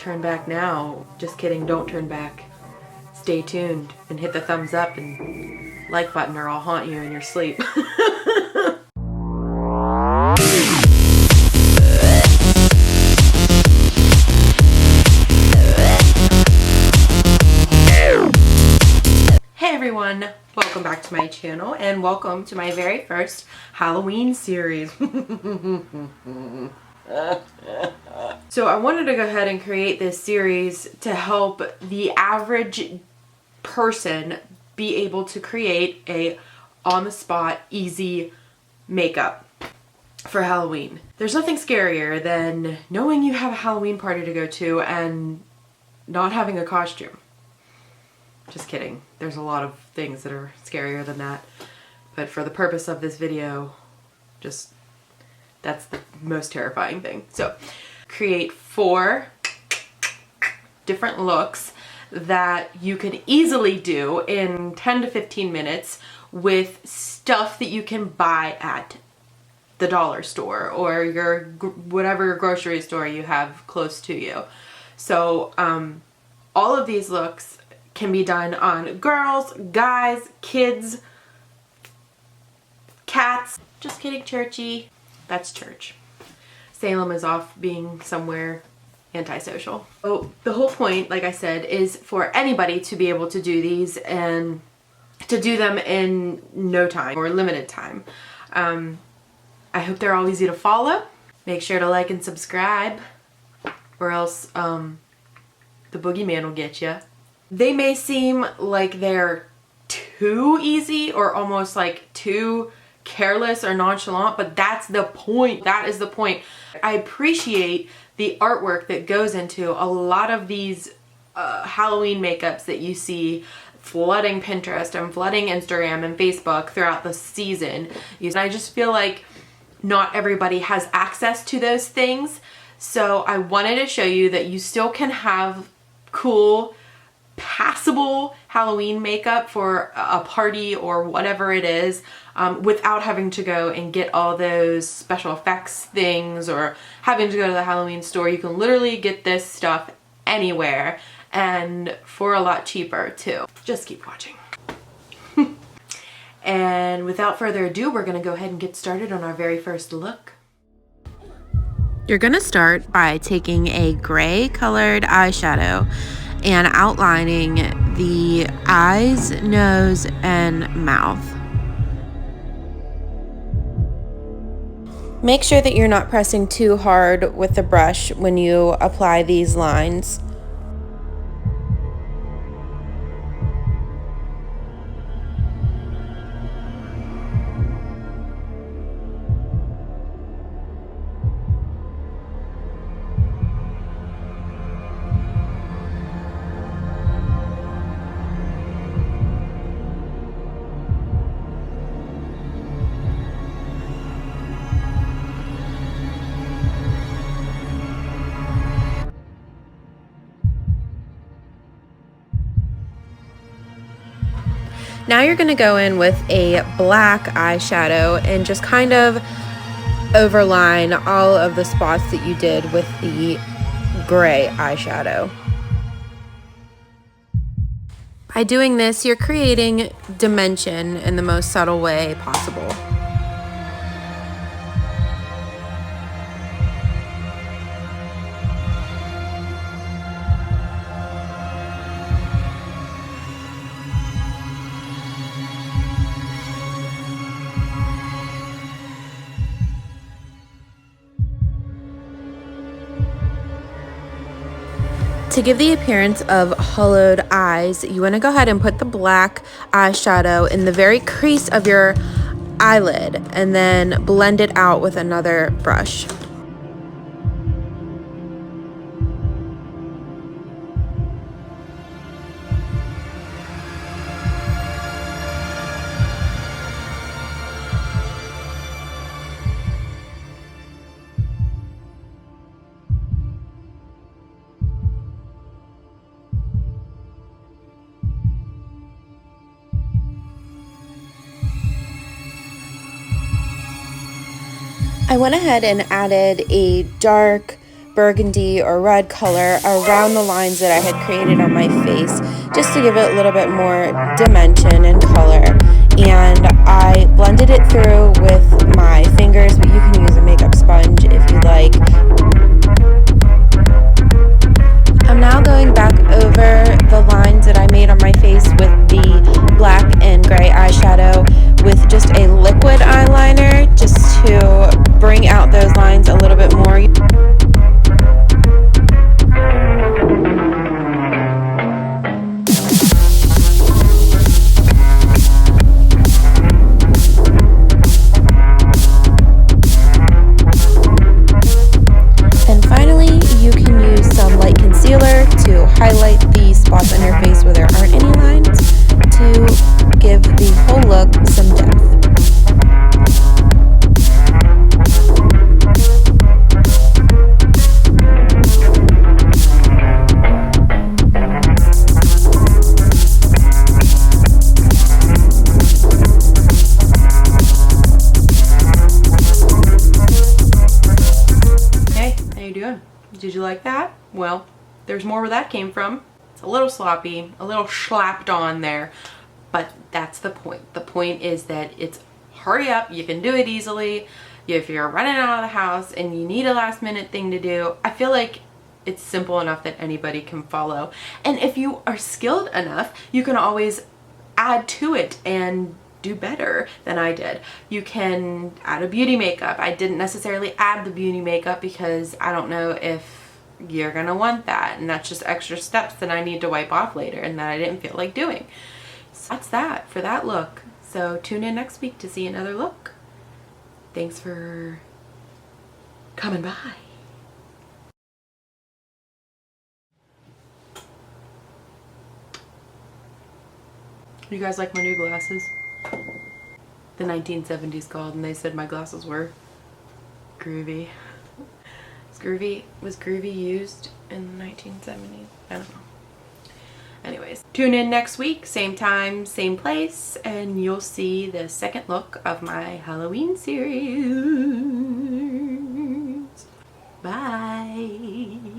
turn back now. Just kidding, don't turn back. Stay tuned and hit the thumbs up and like button or I'll haunt you in your sleep. Hey everyone, welcome back to my channel and welcome to my very first Halloween series. So I wanted to go ahead and create this series to help the average person be able to create a on-the-spot, easy makeup for Halloween. There's nothing scarier than knowing you have a Halloween party to go to and not having a costume. Just kidding. There's a lot of things that are scarier than that. But for the purpose of this video, that's the most terrifying thing. So, create 4 different looks that you can easily do in 10 to 15 minutes with stuff that you can buy at the dollar store or your whatever grocery store you have close to you. So, all of these looks can be done on girls, guys, kids, cats. Just kidding, churchy. That's church. Salem is off being somewhere antisocial. So the whole point, like I said, is for anybody to be able to do these and to do them in no time or limited time. I hope they're all easy to follow. Make sure to like and subscribe or else the boogeyman will get you. They may seem like they're too easy or almost like too careless or nonchalant, but that's the point. That is the point. I appreciate the artwork that goes into a lot of these Halloween makeups that you see flooding Pinterest and flooding Instagram and Facebook throughout the season. And I just feel like not everybody has access to those things. So I wanted to show you that you still can have cool, passable Halloween makeup for a party or whatever it is without having to go and get all those special effects things or having to go to the Halloween store. You can literally get this stuff anywhere and for a lot cheaper too. Just keep watching. And without further ado, we're going to go ahead and get started on our very first look. You're going to start by taking a gray colored eyeshadow and outlining the eyes, nose, and mouth. Make sure that you're not pressing too hard with the brush when you apply these lines. Now you're going to go in with a black eyeshadow and just kind of overline all of the spots that you did with the gray eyeshadow. By doing this, you're creating dimension in the most subtle way possible. To give the appearance of hollowed eyes, you want to go ahead and put the black eyeshadow in the very crease of your eyelid and then blend it out with another brush. I went ahead and added a dark burgundy or red color around the lines that I had created on my face, just to give it a little bit more dimension and color. And I blended it through with my fingers, but you can use a makeup sponge if you like. I'm now going back over the lines that I made on my face with the black and gray eyeshadow with just a liquid eyeliner, just to bring out those lines a little bit more. And finally, you can use some light concealer to highlight the spots on your face where there aren't any lines, to give the whole look some depth. Did you like that? Well, there's more where that came from. It's a little sloppy, a little slapped on there, but that's the point. The point is that it's hurry up, you can do it easily. If you're running out of the house and you need a last minute thing to do, I feel like it's simple enough that anybody can follow. And if you are skilled enough, you can always add to it and do better than I did. You can add a beauty makeup. I didn't necessarily add the beauty makeup because I don't know if you're gonna want that, and that's just extra steps that I need to wipe off later and that I didn't feel like doing. So that's that for that look. So tune in next week to see another look. Thanks for coming by. You guys like my new glasses? The 1970s called, and they said my glasses were groovy. Was groovy used in the 1970s? I don't know. Anyways, tune in next week, same time, same place, and you'll see the second look of my Halloween series. Bye.